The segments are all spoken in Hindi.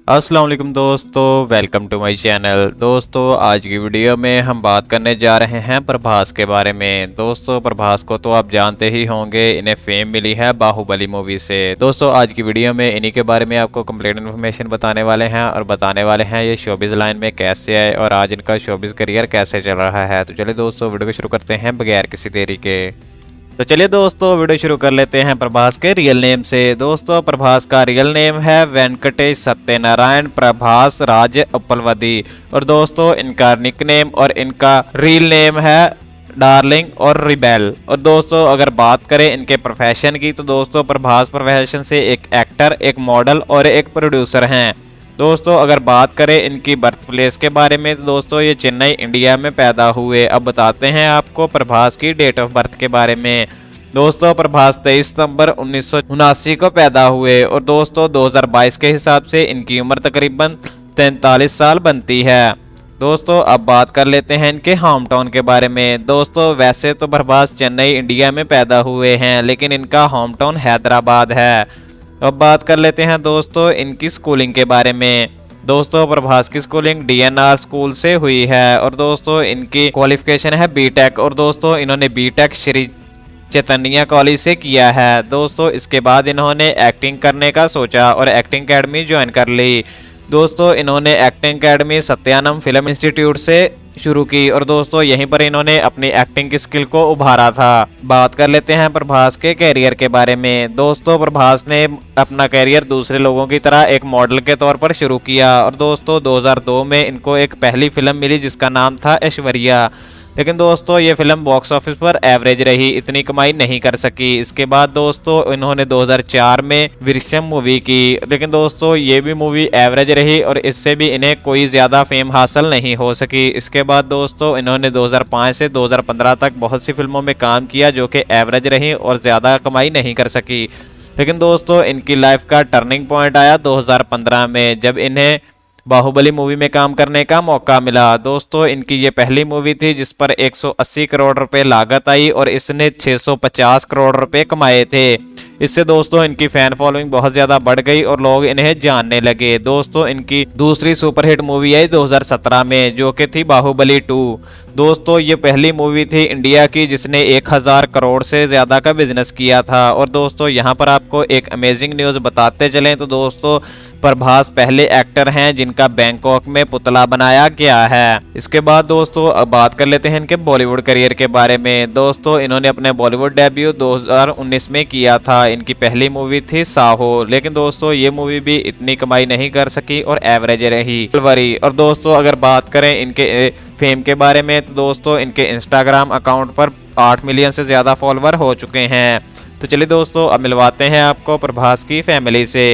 अस्सलाम वालेकुम दोस्तों, वेलकम टू माय चैनल। दोस्तों आज की वीडियो में हम बात करने जा रहे हैं प्रभास के बारे में। दोस्तों प्रभास को तो आप जानते ही होंगे, इन्हें फेम मिली है बाहुबली मूवी से। दोस्तों आज की वीडियो में इन्हीं के बारे में आपको कंप्लीट इन्फॉर्मेशन बताने वाले हैं और बताने वाले हैं ये शोबिज़ लाइन में कैसे आए और आज इनका शोबिज़ करियर कैसे चल रहा है। तो चलिए दोस्तों वीडियो को शुरू करते हैं बगैर किसी देरी के। तो चलिए दोस्तों वीडियो शुरू कर लेते हैं प्रभास के रियल नेम से। दोस्तों प्रभास का रियल नेम है वेंकटेश सत्यनारायण प्रभास राज uppalwadi और दोस्तों इनका निकनेम और इनका रियल नेम है डार्लिंग और रिबेल। और दोस्तों अगर बात करें इनके प्रोफेशन की तो दोस्तों प्रभास प्रोफेशन से एक एक्टर, एक मॉडल और एक प्रोड्यूसर हैं। दोस्तों अगर बात करें इनकी बर्थ प्लेस के बारे में तो दोस्तों ये चेन्नई इंडिया में पैदा हुए। अब बताते हैं आपको प्रभास की डेट ऑफ बर्थ के बारे में। दोस्तों प्रभास 23 सितंबर 1979 को पैदा हुए और दोस्तों 2022 के हिसाब से इनकी उम्र तकरीबन 43 साल बनती है। दोस्तों अब बात कर लेते हैं इनके होम टाउन के बारे में। दोस्तों वैसे तो प्रभास चेन्नई इंडिया में पैदा हुए हैं लेकिन इनका होम टाउन हैदराबाद है। अब बात कर लेते हैं दोस्तों इनकी स्कूलिंग के बारे में। दोस्तों प्रभास की स्कूलिंग डीएनआर स्कूल से हुई है और दोस्तों इनकी क्वालिफिकेशन है बीटेक और दोस्तों इन्होंने बीटेक श्री चैतन्य कॉलेज से किया है। दोस्तों इसके बाद इन्होंने एक्टिंग करने का सोचा और एक्टिंग एकेडमी ज्वाइन कर ली। दोस्तों इन्होंने एक्टिंग एकेडमी सत्यानम फिल्म इंस्टीट्यूट से शुरू की और दोस्तों यहीं पर इन्होंने अपनी एक्टिंग की स्किल को उभारा था। बात कर लेते हैं प्रभास के कैरियर के बारे में। दोस्तों प्रभास ने अपना कैरियर दूसरे लोगों की तरह एक मॉडल के तौर पर शुरू किया और दोस्तों 2002 में इनको एक पहली फिल्म मिली जिसका नाम था ऐश्वर्या। लेकिन दोस्तों ये फिल्म बॉक्स ऑफिस पर एवरेज रही, इतनी कमाई नहीं कर सकी। इसके बाद दोस्तों इन्होंने 2004 में विरशम मूवी की, लेकिन दोस्तों ये भी मूवी एवरेज रही और इससे भी इन्हें कोई ज़्यादा फेम हासिल नहीं हो सकी। इसके बाद दोस्तों इन्होंने 2005 से 2015 तक बहुत सी फिल्मों में काम किया जो कि एवरेज रही और ज़्यादा कमाई नहीं कर सकी। लेकिन दोस्तों इनकी लाइफ का टर्निंग पॉइंट आया 2015 में जब इन्हें बाहुबली मूवी में काम करने का मौका मिला। दोस्तों इनकी ये पहली मूवी थी जिस पर 180 करोड़ रुपए लागत आई और इसने 650 करोड़ रुपए कमाए थे। इससे दोस्तों इनकी फैन फॉलोइंग बहुत ज्यादा बढ़ गई और लोग इन्हें जानने लगे। दोस्तों इनकी दूसरी सुपरहिट मूवी आई 2017 में जो कि थी बाहुबली 2। दोस्तों ये पहली मूवी थी इंडिया की जिसने 1000 करोड़ से ज़्यादा का बिजनेस किया था। और दोस्तों यहाँ पर आपको एक अमेजिंग न्यूज़ बताते चलें तो दोस्तों प्रभास पहले एक्टर हैं जिनका बैंकॉक में पुतला बनाया गया है। इसके बाद दोस्तों अब बात कर लेते हैं इनके बॉलीवुड करियर के बारे में। दोस्तों इन्होंने अपने बॉलीवुड डेब्यू 2019 में किया था। इनकी पहली मूवी थी साहो, लेकिन दोस्तों ये मूवी भी इतनी कमाई नहीं कर सकी और एवरेज रही। और दोस्तों अगर बात करें इनके फेम के बारे में तो दोस्तों इनके इंस्टाग्राम अकाउंट पर 8 मिलियन से ज़्यादा फॉलोअर हो चुके हैं। तो चलिए दोस्तों अब मिलवाते हैं आपको प्रभास की फैमिली से।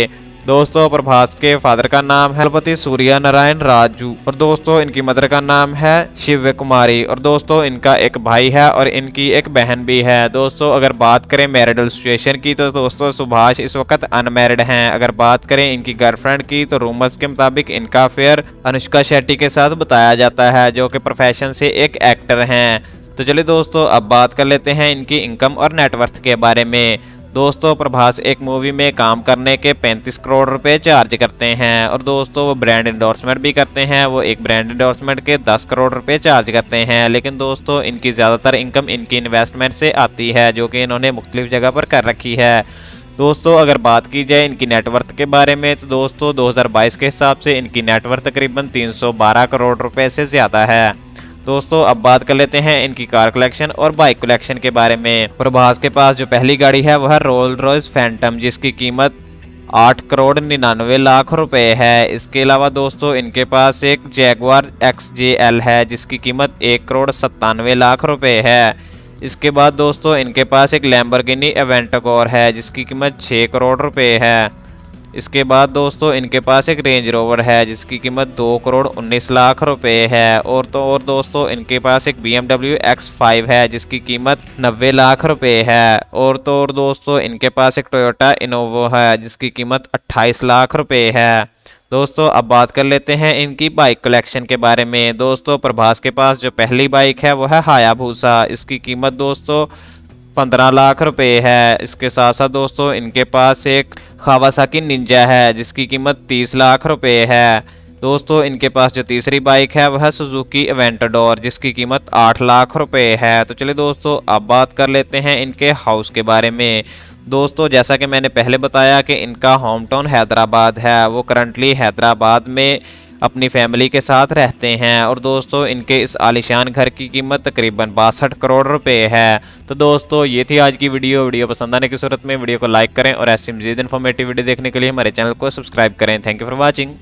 दोस्तों प्रभास के फादर का नाम है दलपति सूर्य नारायण राजू और दोस्तों इनकी मदर का नाम है शिव्य कुमारी और दोस्तों इनका एक भाई है और इनकी एक बहन भी है। दोस्तों अगर बात करें मैरिडल सिचुएशन की तो दोस्तों सुभाष इस वक्त अनमैरिड हैं। अगर बात करें इनकी गर्लफ्रेंड की तो रूमर्स के मुताबिक इनका अफेयर अनुष्का शेट्टी के साथ बताया जाता है जो कि प्रोफेशन से एक एक्टर हैं। तो चलिए दोस्तों अब बात कर लेते हैं इनकी इनकम और नेटवर्थ के बारे में। दोस्तों प्रभास एक मूवी में काम करने के 35 करोड़ रुपए चार्ज करते हैं और दोस्तों वो ब्रांड इंडोर्समेंट भी करते हैं। वो एक ब्रांड इंडोर्समेंट के 10 करोड़ रुपए चार्ज करते हैं। लेकिन दोस्तों इनकी ज़्यादातर इनकम इनकी इन्वेस्टमेंट से आती है जो कि इन्होंने मुख्तलिफ जगह पर कर रखी है। दोस्तों अगर बात की जाए इनकी नेटवर्थ के बारे में तो दोस्तों 2022 के हिसाब से इनकी नेटवर्थ तकरीबन 312 करोड़ रुपए से ज़्यादा है। दोस्तों अब बात कर लेते हैं इनकी कार कलेक्शन और बाइक कलेक्शन के बारे में। प्रभास के पास जो पहली गाड़ी है वह रोल्स रॉयस फैंटम जिसकी कीमत 8 करोड़ 99 लाख रुपए है। इसके अलावा दोस्तों इनके पास एक जैगवार XJL है जिसकी कीमत 1 करोड़ 97 लाख रुपए है। इसके बाद दोस्तों इनके पास एक लैम्बोर्गिनी एवेंटोर है जिसकी कीमत 6 करोड़ रुपए है। इसके बाद दोस्तों इनके पास एक रेंज रोवर है जिसकी कीमत 2 करोड़ 19 लाख रुपए है। और दोस्तों इनके पास एक BMW X5 है जिसकी कीमत 90 लाख रुपए है। और दोस्तों इनके पास एक टोयोटा इनोवो है जिसकी कीमत 28 लाख रुपए है। दोस्तों अब बात कर लेते हैं इनकी बाइक कलेक्शन के बारे में। दोस्तों प्रभास के पास जो पहली बाइक है वो है हायाबुसा। इसकी कीमत दोस्तों 15 लाख रुपए है। इसके साथ साथ दोस्तों इनके पास एक कावासाकी निंजा है जिसकी कीमत 30 लाख रुपए है। दोस्तों इनके पास जो तीसरी बाइक है वह सुजुकी एवेंटाडोर जिसकी कीमत 8 लाख रुपए है। तो चलिए दोस्तों अब बात कर लेते हैं इनके हाउस के बारे में। दोस्तों जैसा कि मैंने पहले बताया कि इनका होम टाउन हैदराबाद है, वो करंटली हैदराबाद में अपनी फैमिली के साथ रहते हैं। और दोस्तों इनके इस आलीशान घर की कीमत तकरीबन 62 करोड़ रुपए है। तो दोस्तों ये थी आज की वीडियो पसंद आने की सूरत में वीडियो को लाइक करें और ऐसी मज़ीद इन्फॉर्मेटिव वीडियो देखने के लिए हमारे चैनल को सब्सक्राइब करें। Thank you for watching.